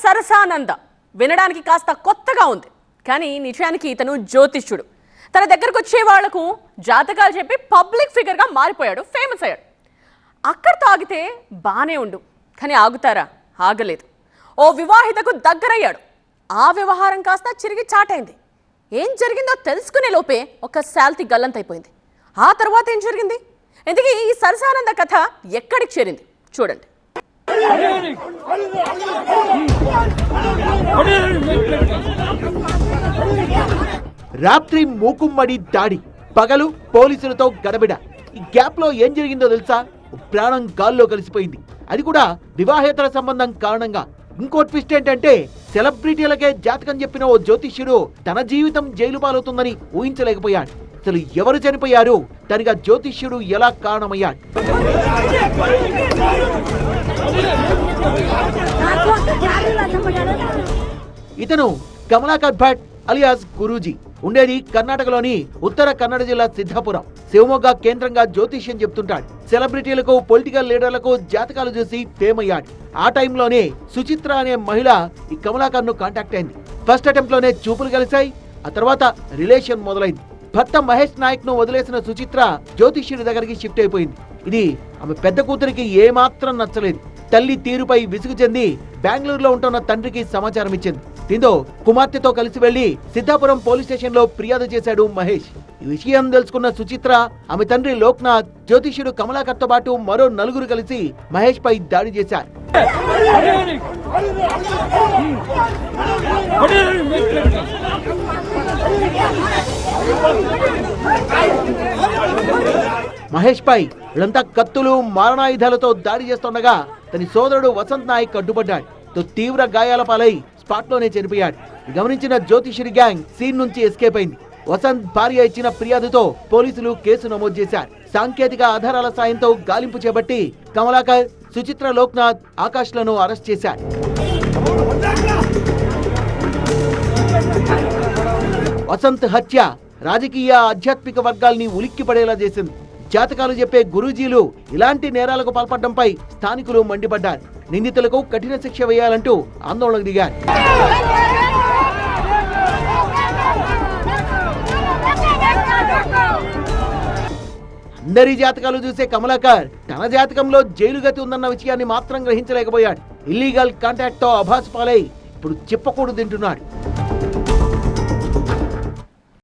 సరసానంద వినడానికి కాస్త కొత్తగా ఉంది. కానీ నిజానికి ఇతను జ్యోతిష్యుడు. తన దగ్గరకు వచ్చే వాళ్లకు జాతకాలు చెప్పి పబ్లిక్ ఫిగర్గా మారిపోయాడు, ఫేమస్ అయ్యాడు. అక్కడితో ఆగితే బానే ఉండు, కానీ ఆగుతారా? ఆగలేదు. ఓ వివాహితకు దగ్గరయ్యాడు. ఆ వ్యవహారం కాస్త చిరిగి చాటైంది. ఏం జరిగిందో తెలుసుకునే లోపే ఒక శాల్తీ గల్లంతైపోయింది. ఆ తర్వాత ఏం జరిగింది? ఇందుకే ఈ సరసానంద కథ ఎక్కడికి చేరింది చూడండి. రాత్రి మూకుమ్మడి దాడి, పగలు పోలీసులతో గడబిడ. ఈ గ్యాప్ లో ఏం జరిగిందో తెలుసా? ప్రాణం గాల్లో కలిసిపోయింది. అది కూడా వివాహేతర సంబంధం కారణంగా. ఇంకో ట్విస్ట్ ఏంటంటే, సెలబ్రిటీలకే జాతకం చెప్పిన ఓ జ్యోతిష్యుడు తన జీవితం జైలు పాలవుతుందని ఊహించలేకపోయాడు. అసలు ఎవరు చనిపోయారు, దానికి జ్యోతిష్యుడు ఎలా కారణమయ్యాడు? ఇతను కమలాకర్ భట్ అలియాస్ గురూజీ. ఉండేది కర్ణాటకలోని ఉత్తర కన్నడ జిల్లా సిద్ధాపురం. శివమొగ్గ కేంద్రంగా జ్యోతిష్యం చెప్తుంటాడు. సెలబ్రిటీలకు, పొలిటికల్ లీడర్లకు జాతకాలు చూసి ఫేమ్ అయ్యాడు. ఆ టైంలోనే సుచిత్ర అనే మహిళ ఈ కమలాకర్ ను కాంటాక్ట్ అయింది. ఫస్ట్ అటెంప్ట్ లోనే చూపులు కలిశాయి. ఆ తర్వాత రిలేషన్ మొదలైంది. భర్త మహేష్ నాయక్ ను వదిలేసిన సుచిత్ర జ్యోతిష్యుడి దగ్గరికి షిఫ్ట్ అయిపోయింది. ఇది ఆమె పెద్ద కూతురికి ఏమాత్రం నచ్చలేదు. తల్లి తీరుపై విసుగు చెంది బెంగళూరులో ఉంటున్న తండ్రికి సమాచారం ఇచ్చింది. దీంతో కుమార్తెతో కలిసి వెళ్లి సిద్ధాపురం పోలీస్ స్టేషన్ లో ఫిర్యాదు చేశాడు మహేష్. ఈ విషయం తెలుసుకున్న సుచిత్ర, ఆమె తండ్రి లోక్నాథ్, జ్యోతిష్యుడు కమలాకర్ తో పాటు మరో నలుగురు కలిసి మహేష్ పై దాడి చేశారు. మహేష్ పై వీళ్ళంతా కత్తులు, మారణాయుధాలతో దాడి చేస్తుండగా తన సోదరుడు వసంత్ నాయక్ అడ్డుపడ్డాడు. తీవ్ర గాయాల పాలై స్పాట్ లోనే చనిపోయాడు. గమనించిన జ్యోతిష్యుడి గ్యాంగ్ సీన్ నుంచి ఎస్కేప్ అయింది. వసంత్ భార్య ఇచ్చిన ఫిర్యాదుతో పోలీసులు కేసు నమోదు చేశారు. సాంకేతిక ఆధారాల సాయంతో గాలింపు చేపట్టి కమలాకర్, సుచిత్ర, లోక్నాథ్, ఆకాష్ లను అరెస్ట్ చేశారు. వసంత్ హత్య రాజకీయ, ఆధ్యాత్మిక వర్గాల్ని ఉలిక్కి పడేలా చేసింది. జాతకాలు చెప్పే గురూజీలు ఇలాంటి నేరాలకు పాల్పడడంపై స్థానికులు మండిపడ్డారు. నిందితులకు కఠిన శిక్ష వేయాలంటూ ఆందోళనకు దిగారు. అందరి జాతకాలు చూసే కమలాకర్ తన జాతకంలో జైలు గతి ఉందన్న విషయాన్ని మాత్రం గ్రహించలేకపోయాడు. ఇల్లీగల్ కాంటాక్ట్ తో అభాస్ పాలై ఇప్పుడు చిప్పకూడు తింటున్నాడు.